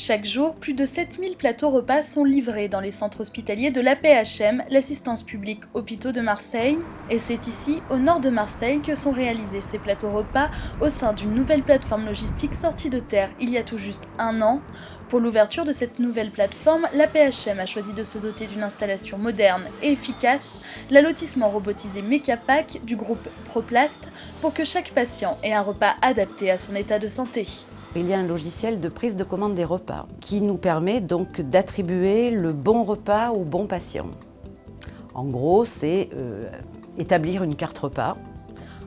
Chaque jour, plus de 7000 plateaux repas sont livrés dans les centres hospitaliers de l'AP-HM, l'assistance publique hôpitaux de Marseille. Et c'est ici, au nord de Marseille, que sont réalisés ces plateaux repas au sein d'une nouvelle plateforme logistique sortie de terre il y a tout juste un an. Pour l'ouverture de cette nouvelle plateforme, l'AP-HM a choisi de se doter d'une installation moderne et efficace, l'allotissement robotisé Mecapac du groupe Proplast, pour que chaque patient ait un repas adapté à son état de santé. Il y a un logiciel de prise de commande des repas qui nous permet donc d'attribuer le bon repas au bon patient. En gros, c'est établir une carte repas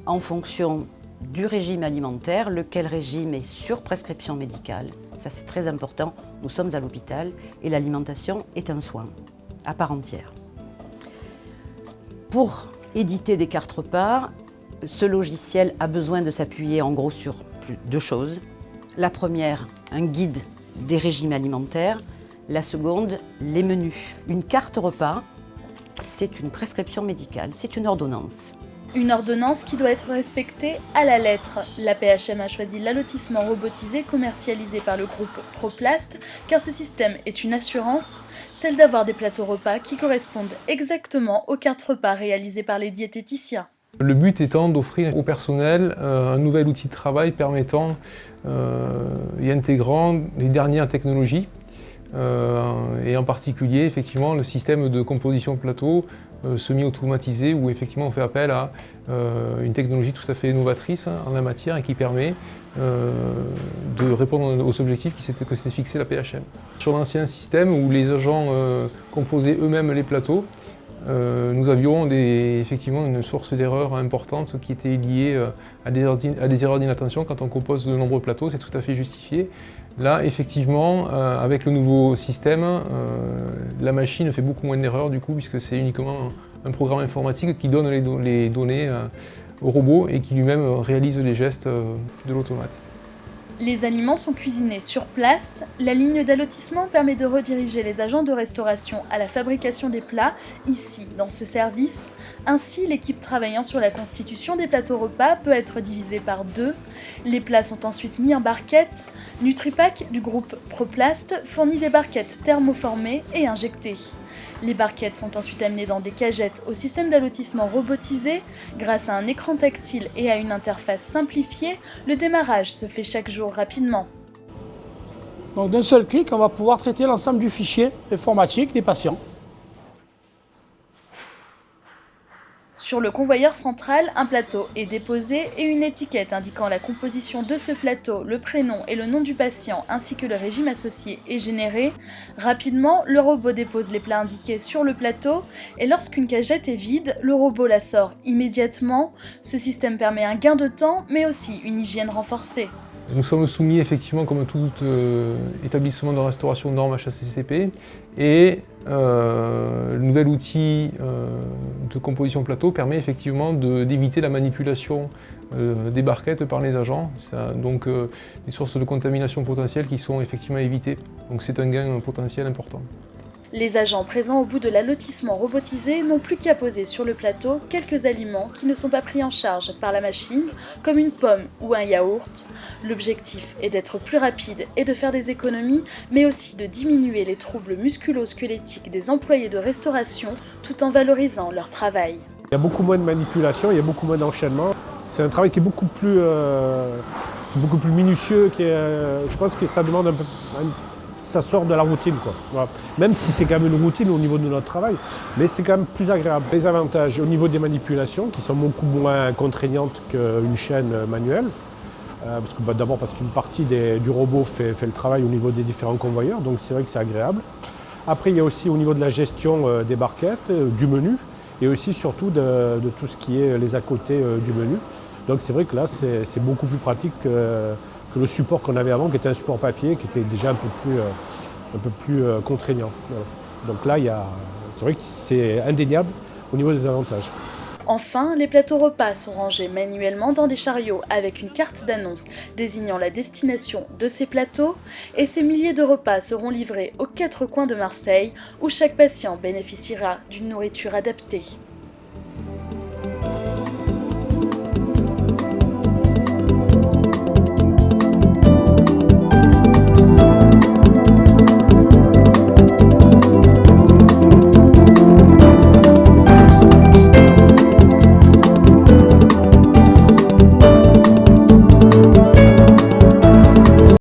en fonction du régime alimentaire, lequel régime est sur prescription médicale. Ça, c'est très important. Nous sommes à l'hôpital et l'alimentation est un soin à part entière. Pour éditer des cartes repas, ce logiciel a besoin de s'appuyer en gros sur deux choses. La première, un guide des régimes alimentaires. La seconde, les menus. Une carte repas, c'est une prescription médicale, c'est une ordonnance. Une ordonnance qui doit être respectée à la lettre. L'AP-HM a choisi l'allotissement robotisé commercialisé par le groupe Proplast, car ce système est une assurance, celle d'avoir des plateaux repas qui correspondent exactement aux cartes repas réalisées par les diététiciens. Le but étant d'offrir au personnel un nouvel outil de travail permettant et intégrant les dernières technologies et en particulier effectivement le système de composition de plateau semi-automatisé où effectivement on fait appel à une technologie tout à fait novatrice en la matière et qui permet de répondre aux objectifs que s'était fixé l'AP-HM. Sur l'ancien système où les agents composaient eux-mêmes les plateaux, nous avions effectivement une source d'erreur importante, ce qui était lié à des erreurs d'inattention quand on compose de nombreux plateaux, c'est tout à fait justifié. Là, effectivement, avec le nouveau système, la machine fait beaucoup moins d'erreurs du coup, puisque c'est uniquement un programme informatique qui donne les données au robot et qui lui-même réalise les gestes de l'automate. Les aliments sont cuisinés sur place. La ligne d'allotissement permet de rediriger les agents de restauration à la fabrication des plats, ici, dans ce service. Ainsi, l'équipe travaillant sur la constitution des plateaux repas peut être divisée par deux. Les plats sont ensuite mis en barquettes. Nutripac, du groupe Proplast, fournit des barquettes thermoformées et injectées. Les barquettes sont ensuite amenées dans des cagettes au système d'allotissement robotisé. Grâce à un écran tactile et à une interface simplifiée, le démarrage se fait chaque jour rapidement. Donc d'un seul clic, on va pouvoir traiter l'ensemble du fichier informatique des patients. Sur le convoyeur central, un plateau est déposé et une étiquette indiquant la composition de ce plateau, le prénom et le nom du patient ainsi que le régime associé est généré. Rapidement, le robot dépose les plats indiqués sur le plateau et lorsqu'une cagette est vide, le robot la sort immédiatement. Ce système permet un gain de temps mais aussi une hygiène renforcée. Nous sommes soumis effectivement comme tout établissement de restauration norme HACCP et le nouvel outil de composition plateau permet effectivement d'éviter la manipulation des barquettes par les agents. Donc les sources de contamination potentielles qui sont effectivement évitées. Donc c'est un gain potentiel important. Les agents présents au bout de l'allotissement robotisé n'ont plus qu'à poser sur le plateau quelques aliments qui ne sont pas pris en charge par la machine, comme une pomme ou un yaourt. L'objectif est d'être plus rapide et de faire des économies, mais aussi de diminuer les troubles musculo-squelettiques des employés de restauration tout en valorisant leur travail. Il y a beaucoup moins de manipulation, il y a beaucoup moins d'enchaînement. C'est un travail qui est beaucoup plus minutieux, je pense que ça demande ça sort de la routine, quoi. Voilà. Même si c'est quand même une routine au niveau de notre travail, mais c'est quand même plus agréable. Les avantages au niveau des manipulations, qui sont beaucoup moins contraignantes qu'une chaîne manuelle, d'abord parce qu'une partie du robot fait le travail au niveau des différents convoyeurs, donc c'est vrai que c'est agréable. Après, il y a aussi au niveau de la gestion des barquettes, du menu, et aussi surtout de tout ce qui est les à côté du menu. Donc c'est vrai que là, c'est beaucoup plus pratique que le support qu'on avait avant, qui était un support papier, qui était déjà un peu plus contraignant. Voilà. Donc là, c'est vrai que c'est indéniable au niveau des avantages. Enfin, les plateaux repas sont rangés manuellement dans des chariots avec une carte d'annonce désignant la destination de ces plateaux et ces milliers de repas seront livrés aux 4 coins de Marseille où chaque patient bénéficiera d'une nourriture adaptée.